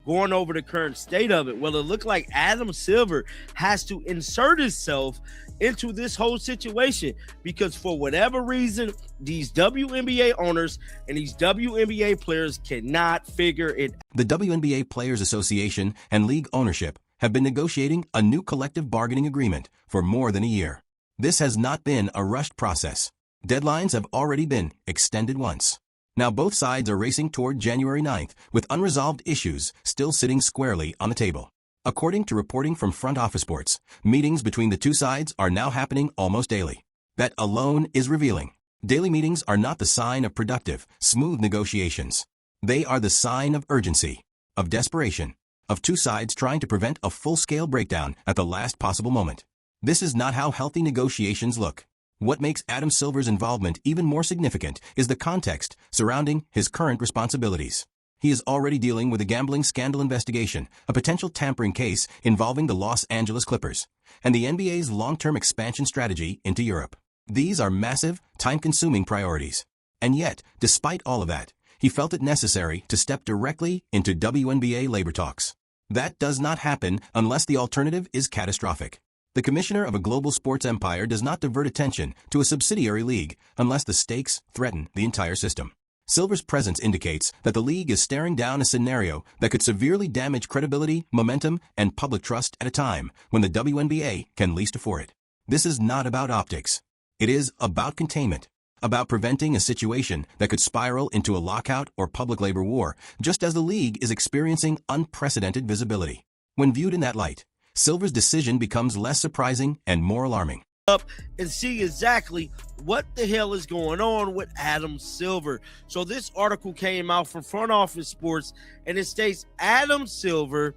going over the current state of it. Well, it looked like Adam Silver has to insert himself into this whole situation because for whatever reason, these WNBA owners and these WNBA players cannot figure it out. The WNBA Players Association and league ownership have been negotiating a new collective bargaining agreement for more than a year. This has not been a rushed process. Deadlines have already been extended once. Now both sides are racing toward January 9th with unresolved issues still sitting squarely on the table. According to reporting from Front Office Sports, meetings between the two sides are now happening almost daily. That alone is revealing. Daily meetings are not the sign of productive, smooth negotiations. They are the sign of urgency, of desperation, of two sides trying to prevent a full-scale breakdown at the last possible moment. This is not how healthy negotiations look. What makes Adam Silver's involvement even more significant is the context surrounding his current responsibilities. He is already dealing with a gambling scandal investigation, a potential tampering case involving the Los Angeles Clippers, and the NBA's long-term expansion strategy into Europe. These are massive, time-consuming priorities. And yet, despite all of that, he felt it necessary to step directly into WNBA labor talks. That does not happen unless the alternative is catastrophic. The commissioner of a global sports empire does not divert attention to a subsidiary league unless the stakes threaten the entire system. Silver's presence indicates that the league is staring down a scenario that could severely damage credibility, momentum, and public trust at a time when the WNBA can least afford it. This is not about optics. It is about containment, about preventing a situation that could spiral into a lockout or public labor war, just as the league is experiencing unprecedented visibility. When viewed in that light, Silver's decision becomes less surprising and more alarming. Up and see exactly what the hell is going on with Adam Silver. So this article came out from Front Office Sports, and it states Adam Silver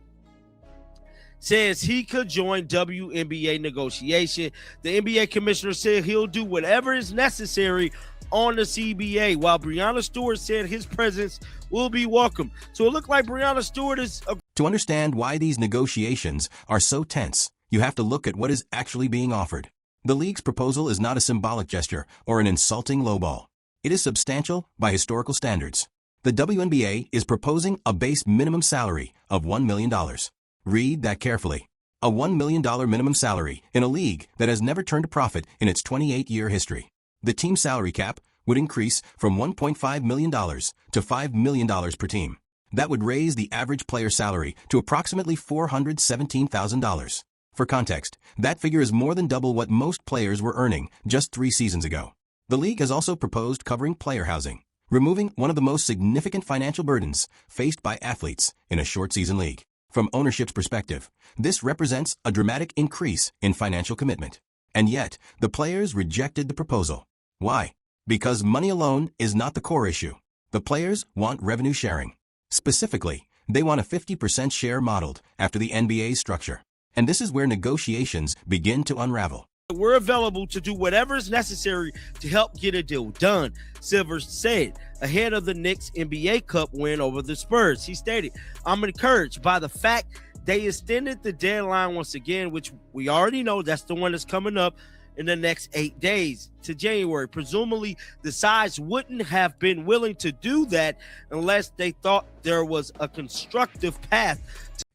says he could join WNBA negotiation. The NBA commissioner said he'll do whatever is necessary on the CBA, while Breanna Stewart said his presence will be welcome. So it looked like Breanna Stewart is... To understand why these negotiations are so tense, you have to look at what is actually being offered. The league's proposal is not a symbolic gesture or an insulting lowball. It is substantial by historical standards. The WNBA is proposing a base minimum salary of $1 million. Read that carefully. A $1 million minimum salary in a league that has never turned a profit in its 28-year history. The team salary cap would increase from $1.5 million to $5 million per team. That would raise the average player salary to approximately $417,000. For context, that figure is more than double what most players were earning just 3 seasons ago. The league has also proposed covering player housing, removing one of the most significant financial burdens faced by athletes in a short-season league. From ownership's perspective, this represents a dramatic increase in financial commitment. And yet, the players rejected the proposal. Why? Because money alone is not the core issue. The players want revenue sharing. Specifically, they want a 50% share modeled after the NBA's structure. And this is where negotiations begin to unravel. We're available to do whatever is necessary to help get a deal done, Silver said ahead of the Knicks NBA Cup win over the Spurs. He stated, I'm encouraged by the fact they extended the deadline once again, which we already know that's the one that's coming up in the next 8 days to January. Presumably, the sides wouldn't have been willing to do that unless they thought there was a constructive path.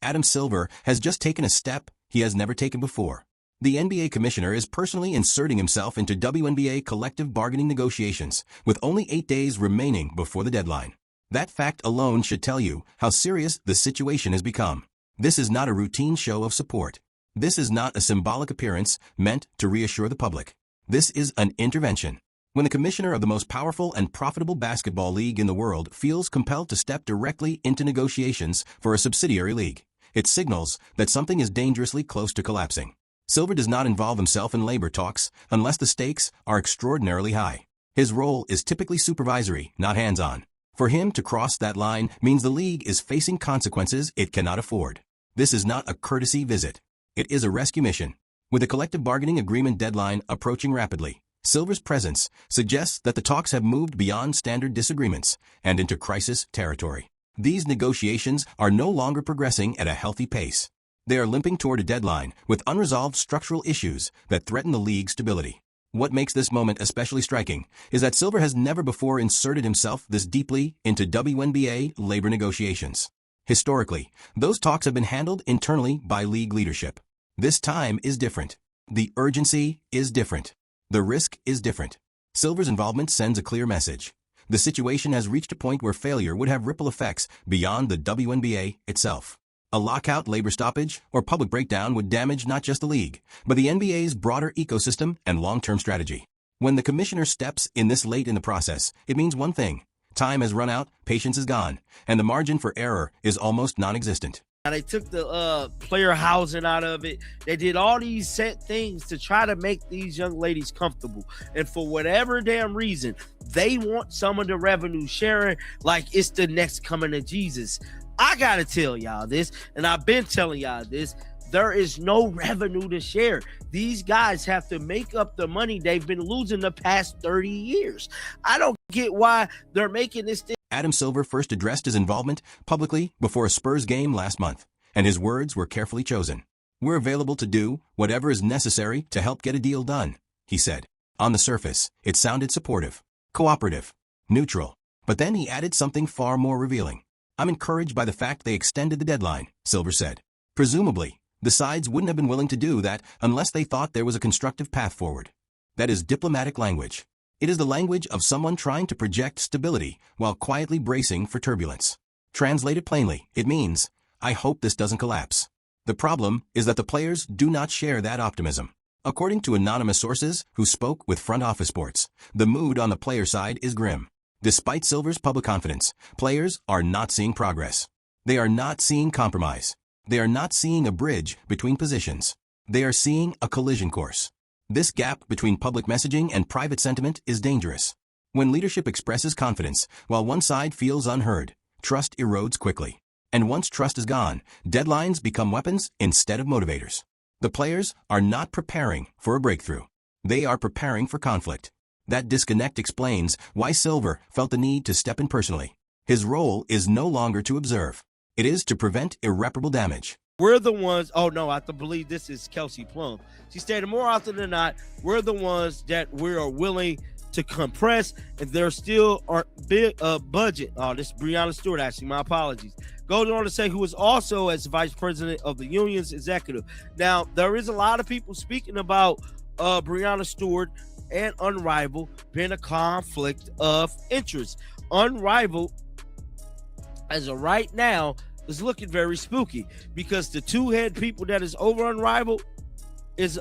Adam Silver has just taken a step he has never taken before. The NBA commissioner is personally inserting himself into WNBA collective bargaining negotiations, with only 8 days remaining before the deadline. That fact alone should tell you how serious the situation has become. This is not a routine show of support. This is not a symbolic appearance meant to reassure the public. This is an intervention. When the commissioner of the most powerful and profitable basketball league in the world feels compelled to step directly into negotiations for a subsidiary league, it signals that something is dangerously close to collapsing. Silver does not involve himself in labor talks unless the stakes are extraordinarily high. His role is typically supervisory, not hands-on. For him to cross that line means the league is facing consequences it cannot afford. This is not a courtesy visit. It is a rescue mission. With the collective bargaining agreement deadline approaching rapidly, Silver's presence suggests that the talks have moved beyond standard disagreements and into crisis territory. These negotiations are no longer progressing at a healthy pace. They are limping toward a deadline with unresolved structural issues that threaten the league's stability. What makes this moment especially striking is that Silver has never before inserted himself this deeply into WNBA labor negotiations. Historically, those talks have been handled internally by league leadership. This time is different. The urgency is different. The risk is different. Silver's involvement sends a clear message. The situation has reached a point where failure would have ripple effects beyond the WNBA itself. A lockout, labor stoppage, or public breakdown would damage not just the league, but the NBA's broader ecosystem and long-term strategy. When the commissioner steps in this late in the process, it means one thing. Time has run out, patience is gone, and the margin for error is almost non-existent. Now they took the player housing out of it. They did all these set things to try to make these young ladies comfortable. And for whatever damn reason, they want some of the revenue sharing like it's the next coming of Jesus. I got to tell y'all this, and I've been telling y'all this. There is no revenue to share. These guys have to make up the money they've been losing the past 30 years. I don't get why they're making this thing. Adam Silver first addressed his involvement publicly before a Spurs game last month, and his words were carefully chosen. "We're available to do whatever is necessary to help get a deal done," he said. On the surface, it sounded supportive, cooperative, neutral. But then he added something far more revealing. "I'm encouraged by the fact they extended the deadline," Silver said. Presumably, the sides wouldn't have been willing to do that unless they thought there was a constructive path forward. That is diplomatic language. It is the language of someone trying to project stability while quietly bracing for turbulence. Translated plainly, it means, I hope this doesn't collapse. The problem is that the players do not share that optimism. According to anonymous sources who spoke with Front Office Sports, the mood on the player side is grim. Despite Silver's public confidence, players are not seeing progress. They are not seeing compromise. They are not seeing a bridge between positions. They are seeing a collision course. This gap between public messaging and private sentiment is dangerous. When leadership expresses confidence while one side feels unheard, trust erodes quickly. And once trust is gone, deadlines become weapons instead of motivators. The players are not preparing for a breakthrough. They are preparing for conflict. That disconnect explains why Silver felt the need to step in personally. His role is no longer to observe. It is to prevent irreparable damage. We're the ones, oh no, I believe this is Kelsey Plum. She stated more often than not, we're the ones that we are willing to compress, and there still aren't big budget. Oh, this is Breonna Stewart, actually, my apologies. Goes on to say, who is also as vice president of the union's executive. Now, there is a lot of people speaking about Breonna Stewart and Unrivaled being a conflict of interest. Unrivaled, as of right now, is looking very spooky because the two head people that is over Unrivaled is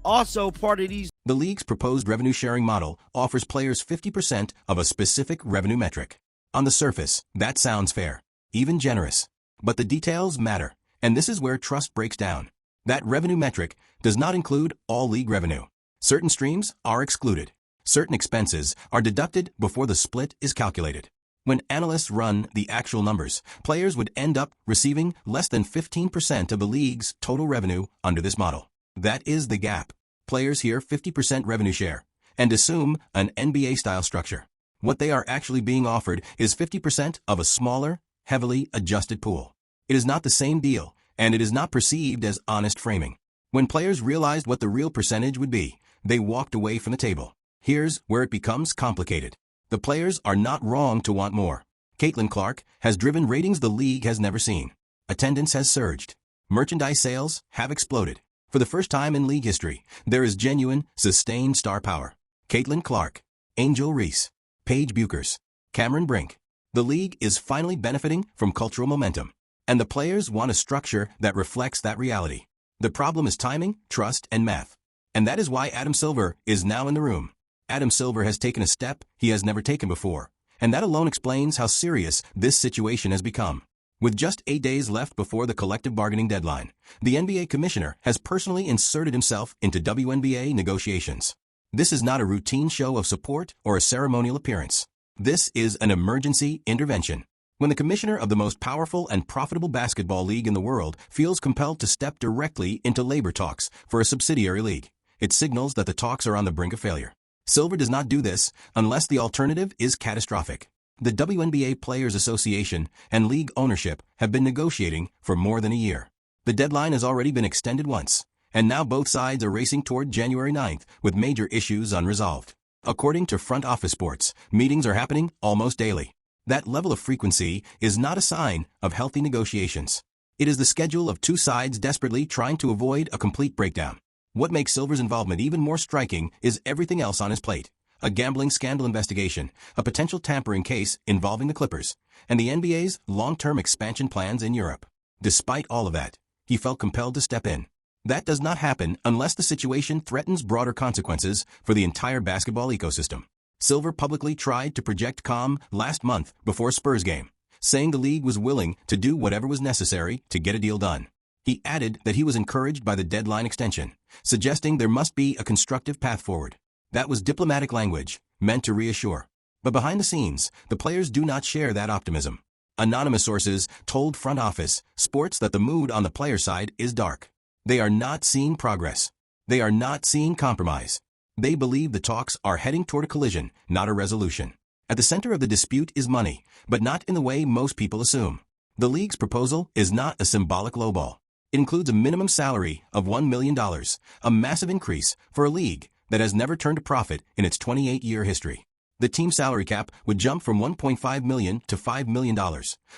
also part of these. The league's proposed revenue sharing model offers players 50% of a specific revenue metric. On the surface, that sounds fair, even generous. But the details matter, and this is where trust breaks down. That revenue metric does not include all league revenue. Certain streams are excluded. Certain expenses are deducted before the split is calculated. When analysts run the actual numbers, players would end up receiving less than 15% of the league's total revenue under this model. That is the gap. Players hear 50% revenue share and assume an NBA-style structure. What they are actually being offered is 50% of a smaller, heavily adjusted pool. It is not the same deal, and it is not perceived as honest framing. When players realized what the real percentage would be, they walked away from the table. Here's where it becomes complicated. The players are not wrong to want more. Caitlin Clark has driven ratings the league has never seen. Attendance has surged. Merchandise sales have exploded. For the first time in league history, there is genuine, sustained star power. Caitlin Clark, Angel Reese, Paige Buchers, Cameron Brink. The league is finally benefiting from cultural momentum, and the players want a structure that reflects that reality. The problem is timing, trust, and math. And that is why Adam Silver is now in the room. Adam Silver has taken a step he has never taken before, and that alone explains how serious this situation has become. With just 8 days left before the collective bargaining deadline, the NBA commissioner has personally inserted himself into WNBA negotiations. This is not a routine show of support or a ceremonial appearance. This is an emergency intervention. When the commissioner of the most powerful and profitable basketball league in the world feels compelled to step directly into labor talks for a subsidiary league, it signals that the talks are on the brink of failure. Silver does not do this unless the alternative is catastrophic. The WNBA Players Association and league ownership have been negotiating for more than a year. The deadline has already been extended once, and now both sides are racing toward January 9th with major issues unresolved. According to Front Office Sports, meetings are happening almost daily. That level of frequency is not a sign of healthy negotiations. It is the schedule of two sides desperately trying to avoid a complete breakdown. What makes Silver's involvement even more striking is everything else on his plate. A gambling scandal investigation, a potential tampering case involving the Clippers, and the NBA's long-term expansion plans in Europe. Despite all of that, he felt compelled to step in. That does not happen unless the situation threatens broader consequences for the entire basketball ecosystem. Silver publicly tried to project calm last month before a Spurs game, saying the league was willing to do whatever was necessary to get a deal done. He added that he was encouraged by the deadline extension, suggesting there must be a constructive path forward. That was diplomatic language, meant to reassure. But behind the scenes, the players do not share that optimism. Anonymous sources told Front Office Sports that the mood on the player side is dark. They are not seeing progress. They are not seeing compromise. They believe the talks are heading toward a collision, not a resolution. At the center of the dispute is money, but not in the way most people assume. The league's proposal is not a symbolic lowball. It includes a minimum salary of $1 million, a massive increase for a league that has never turned a profit in its 28-year history. The team salary cap would jump from $1.5 million to $5 million,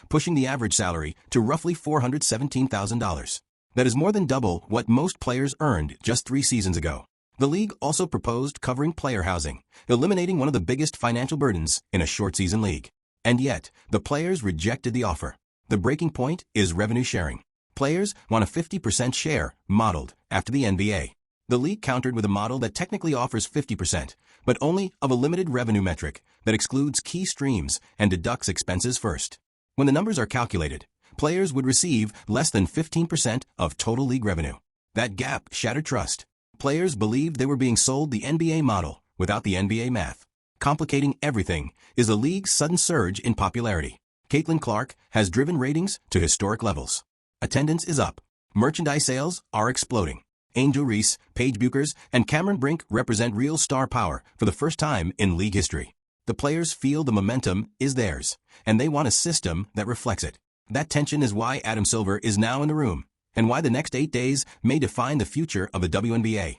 pushing the average salary to roughly $417,000. That is more than double what most players earned just 3 seasons ago. The league also proposed covering player housing, eliminating one of the biggest financial burdens in a short-season league. And yet, the players rejected the offer. The breaking point is revenue sharing. Players want a 50% share, modeled after the NBA. The league countered with a model that technically offers 50%, but only of a limited revenue metric that excludes key streams and deducts expenses first. When the numbers are calculated, players would receive less than 15% of total league revenue. That gap shattered trust. Players believed they were being sold the NBA model without the NBA math. Complicating everything is the league's sudden surge in popularity. Caitlin Clark has driven ratings to historic levels. Attendance is up. Merchandise sales are exploding. Angel Reese, Paige Buchers, and Cameron Brink represent real star power for the first time in league history. The players feel the momentum is theirs, and they want a system that reflects it. That tension is why Adam Silver is now in the room, and why the next 8 days may define the future of the WNBA.